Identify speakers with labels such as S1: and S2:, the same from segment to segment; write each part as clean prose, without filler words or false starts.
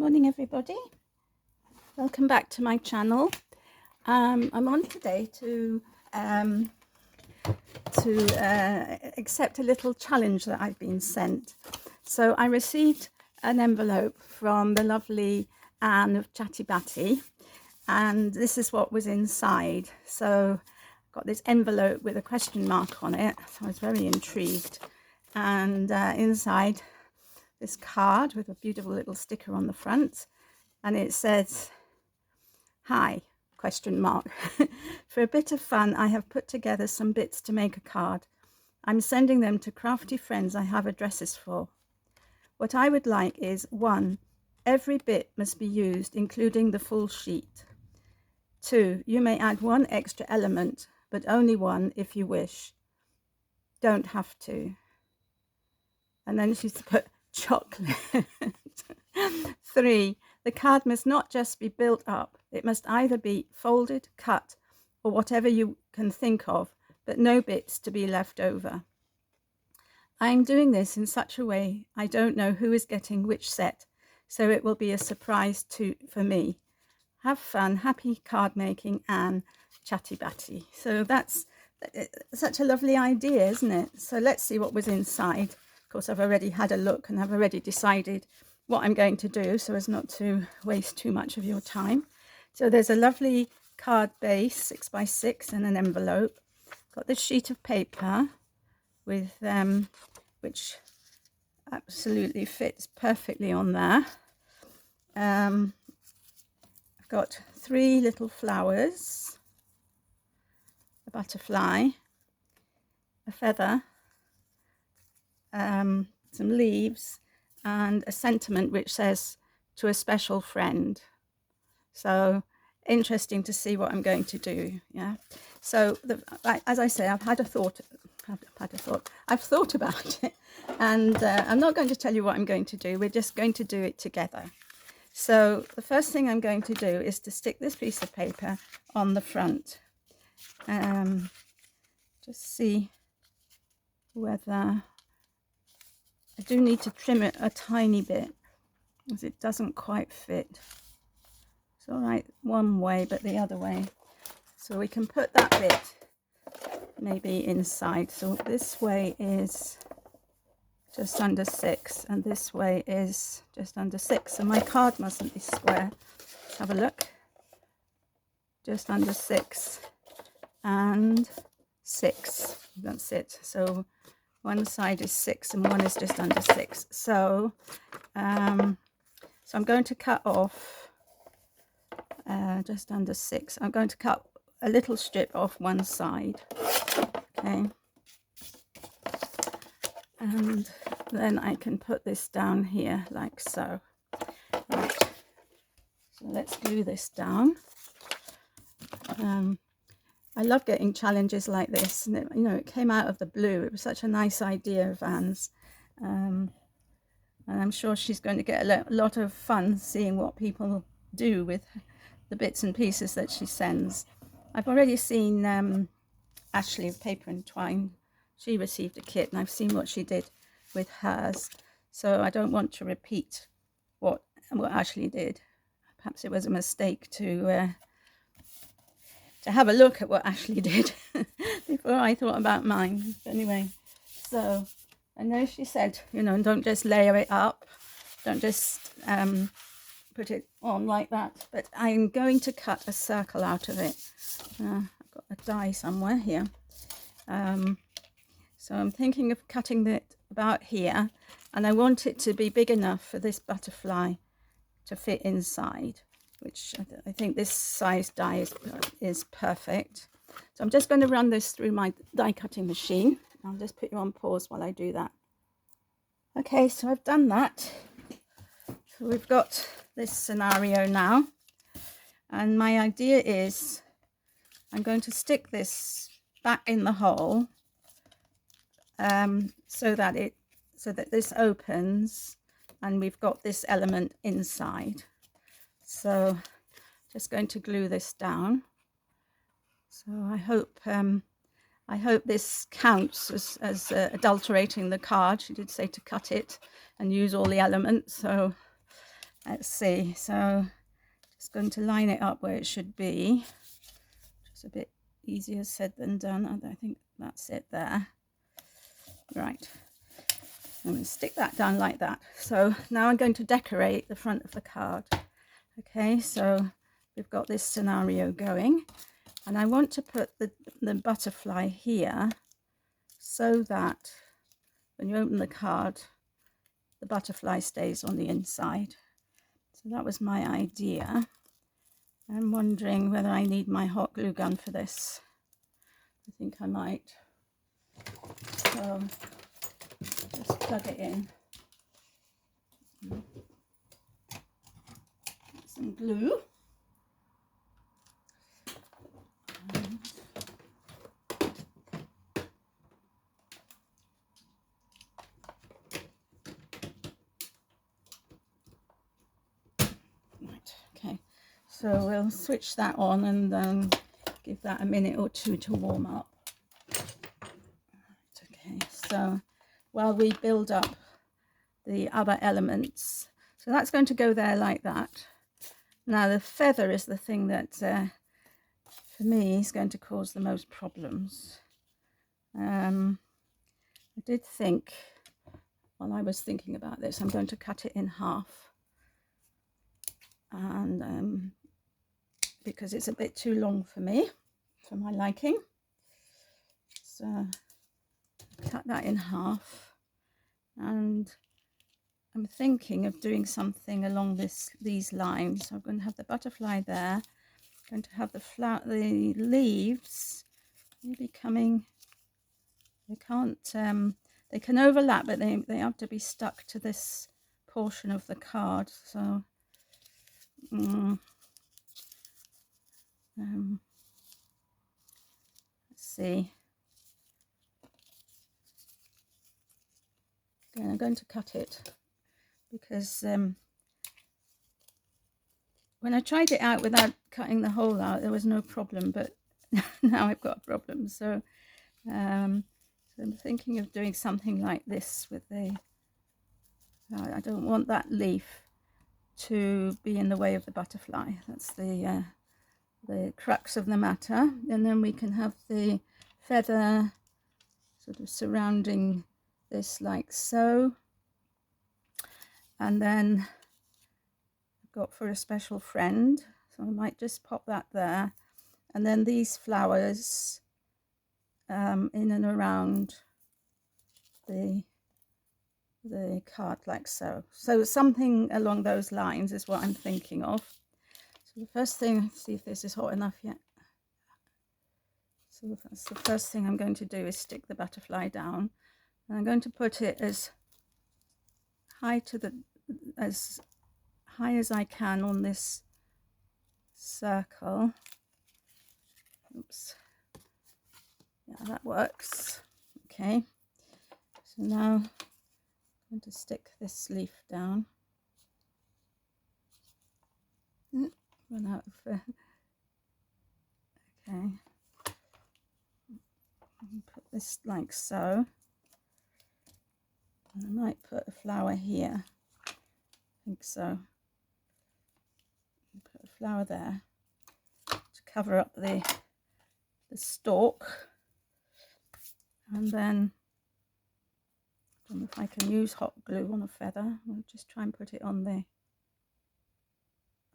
S1: Morning everybody, welcome back to my channel. I'm on today to accept a little challenge that I've been sent. So I received an envelope from the lovely Anne of Chatty Batty, and this is what was inside. So I've got this envelope with a question mark on it, so I was very intrigued. And inside, this card with a beautiful little sticker on the front, and it says, "Hi, question mark. For a bit of fun, I have put together some bits to make a card. I'm sending them to crafty friends I have addresses for. What I would like is 1. Every bit must be used, including the full sheet. 2. You may add 1 extra element, but only 1 if you wish. Don't have to." And then she's put chocolate. 3. The card must not just be built up. It must either be folded, cut, or whatever you can think of, but no bits to be left over. I am doing this in such a way I don't know who is getting which set, so it will be a surprise for me. Have fun. Happy card making, Anne, Chatty Batty. So that's such a lovely idea, isn't it? So let's see what was inside. Of course, I've already had a look and I've already decided what I'm going to do so as not to waste too much of your time. So there's a lovely card base, 6x6, and an envelope. Got this sheet of paper with which absolutely fits perfectly on there. I've got 3 little flowers, a butterfly, a feather, some leaves, and a sentiment which says, "To a special friend." So interesting to see what I'm going to do. Yeah. So as I say, I've thought about it, and I'm not going to tell you what I'm going to do. We're just going to do it together. So the first thing I'm going to do is to stick this piece of paper on the front. Just see whether I do need to trim it a tiny bit, as it doesn't quite fit. It's all right one way, but the other way. So we can put that bit maybe inside. So this way is just under 6, and this way is just under 6. So my card mustn't be square. Let's have a look. Just under 6 and 6. That's it. So one side is 6 and one is just under 6. So so I'm going to cut off just under 6. I'm going to cut a little strip off one side. Okay. And then I can put this down here like so. Right. So let's glue this down. I love getting challenges like this, and it came out of the blue. It was such a nice idea of Anne's, and I'm sure she's going to get a lot of fun seeing what people do with the bits and pieces that she sends. I've already seen Ashley of Paper and Twine. She received a kit, and I've seen what she did with hers, so I don't want to repeat what Ashley did. Perhaps it was a mistake to have a look at what Ashley did before I thought about mine. But anyway, so I know she said, don't just layer it up, don't just put it on like that, but I'm going to cut a circle out of it. I've got a die somewhere here. So I'm thinking of cutting it about here, and I want it to be big enough for this butterfly to fit inside, which I think this size die is perfect. So I'm just going to run this through my die cutting machine. I'll just put you on pause while I do that. Okay, so I've done that. So we've got this scenario now, and my idea is I'm going to stick this back in the hole so that this opens and we've got this element inside. So just going to glue this down. So I hope this counts as adulterating the card. She did say to cut it and use all the elements, so Let's see. So just going to line it up where it should be. Just a bit easier said than done. I think that's it there. Right. I'm going to stick that down like that. So now I'm going to decorate the front of the card. Okay, so we've got this scenario going, and I want to put the butterfly here so that when you open the card, the butterfly stays on the inside. So that was my idea. I'm wondering whether I need my hot glue gun for this. I think I might. So just plug it in. Some glue. Right, okay. So we'll switch that on and then give that a minute or two to warm up. Right, okay, so while we build up the other elements, so that's going to go there like that. Now the feather is the thing that for me is going to cause the most problems. I did think, while I was thinking about this, I'm going to cut it in half, and because it's a bit too long for me, for my liking. So cut that in half, and I'm thinking of doing something along these lines. So I'm going to have the butterfly there. I'm going to have the leaves maybe coming. They can't. They can overlap, but they have to be stuck to this portion of the card. So. Let's see. Okay, I'm going to cut it because when I tried it out without cutting the hole out, there was no problem, but now I've got a problem. So, so I'm thinking of doing something like this with the. I don't want that leaf to be in the way of the butterfly. That's the crux of the matter. And then we can have the feather sort of surrounding this like so. And then I've got for a special friend, so I might just pop that there. And then these flowers in and around the card like so. So something along those lines is what I'm thinking of. So the first thing, let's see if this is hot enough yet. So that's the first thing I'm going to do is stick the butterfly down. And I'm going to put it as high as I can on this circle. Oops. Yeah, that works. Okay. So now I'm going to stick this leaf down. Run out of okay. Put this like so. And I might put a flower here. I think so. Put a flower there to cover up the stalk. And then I don't know if I can use hot glue on a feather. I'll just try and put it on the,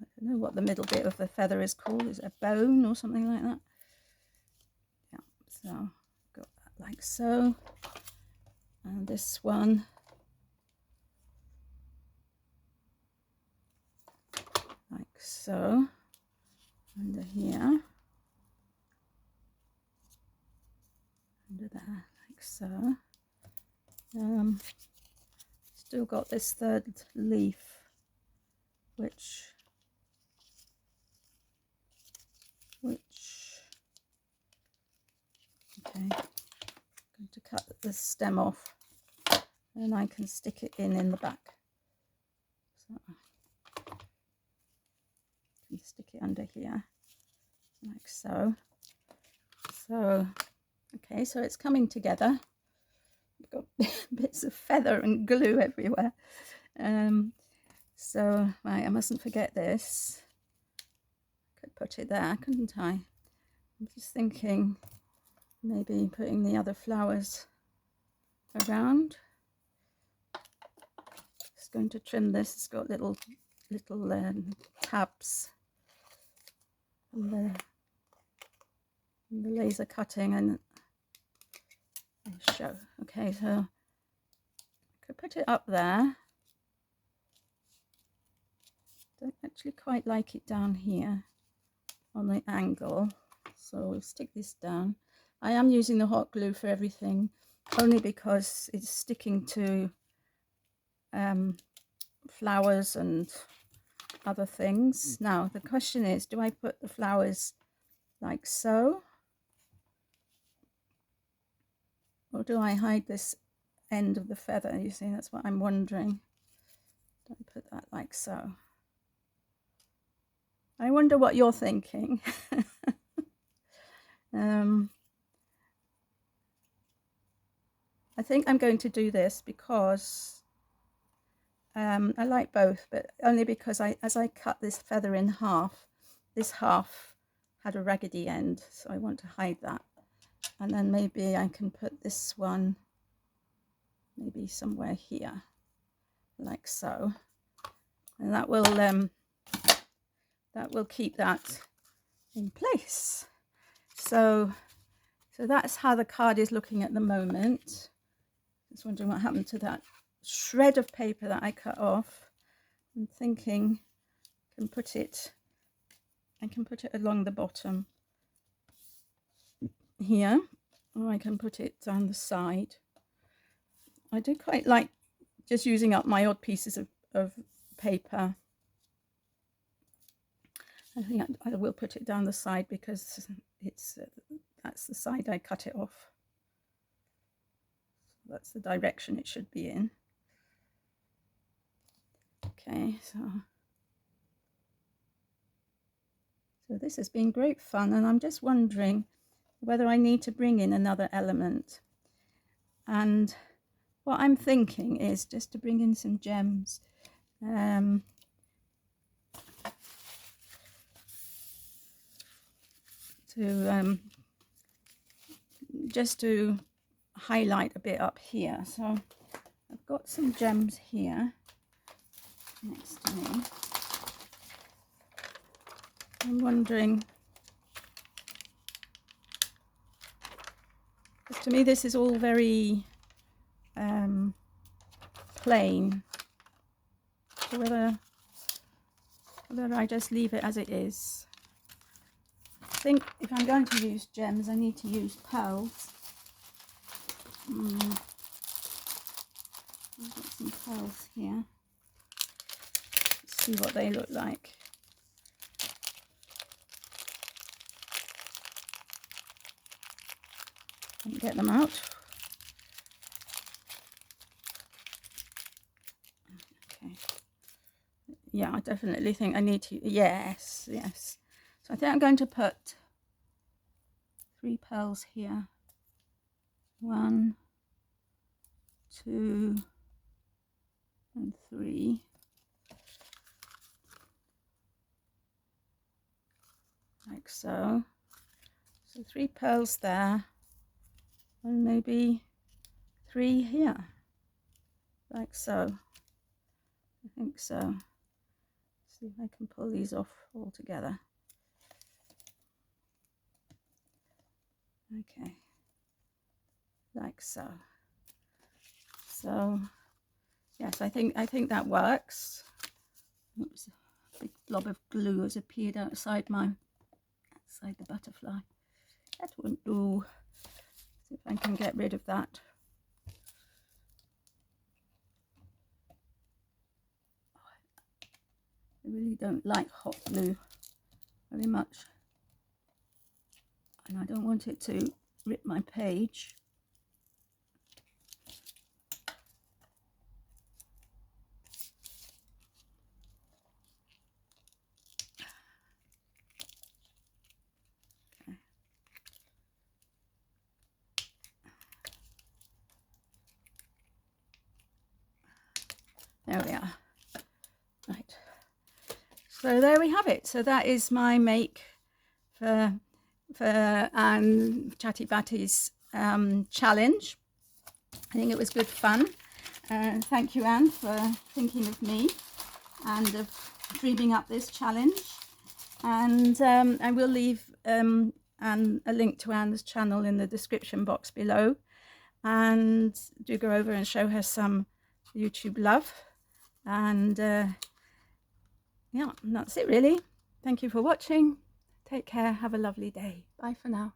S1: I don't know what the middle bit of the feather is called. Is it a bone or something like that? Yeah, so I've got that like so. And this one like so, under here, under there, like so. Still got this third leaf, which okay, I'm going to cut this stem off, and I can stick it in the back. So I can stick it under here, like so. So okay, so it's coming together. I've got bits of feather and glue everywhere. So, right, I mustn't forget this. Could put it there, couldn't I? I'm just thinking maybe putting the other flowers around. Just going to trim this. It's got little tabs and the laser cutting, and show. Okay, so I could put it up there. Don't actually quite like it down here on the angle, so we'll stick this down. I am using the hot glue for everything, only because it's sticking to flowers and other things. Now the question is, do I put the flowers like so, or do I hide this end of the feather? You see, that's what I'm wondering. Do I put that like so? I wonder what you're thinking. I think I'm going to do this because I like both, but only because as I cut this feather in half, this half had a raggedy end, so I want to hide that. And then maybe I can put this one maybe somewhere here, like so, and that will keep that in place. So that's how the card is looking at the moment. Just wondering what happened to that shred of paper that I cut off. I'm thinking I can put it along the bottom here, or I can put it down the side. I do quite like just using up my odd pieces of paper. I think I will put it down the side because it's that's the side I cut it off. That's the direction it should be in. Okay, so this has been great fun, and I'm just wondering whether I need to bring in another element. And what I'm thinking is just to bring in some gems. Just to highlight a bit up here. So I've got some gems here next to me. I'm wondering, because to me this is all very plain, so whether I just leave it as it is. I think if I'm going to use gems, I need to use pearls. I've got some pearls here. Let's see what they look like. Let me get them out. Okay. Yeah, I definitely think I need to. Yes. So I think I'm going to put 3 pearls here. 1, 2, and 3. Like so. So 3 pearls there, and maybe 3 here, like so. I think so. Let's see if I can pull these off all together. Okay, like so. So yes, I think that works. Oops, a big blob of glue has appeared outside the butterfly. That won't do. See if I can get rid of that. I really don't like hot glue very much, and I don't want it to rip my page. Okay. There we are. So there we have it. So that is my make for Anne Chatty Batty's challenge. I think it was good fun. Thank you, Anne, for thinking of me and of dreaming up this challenge. And I will leave a link to Anne's channel in the description box below. And do go over and show her some YouTube love. And yeah, that's it really. Thank you for watching. Take care. Have a lovely day. Bye for now.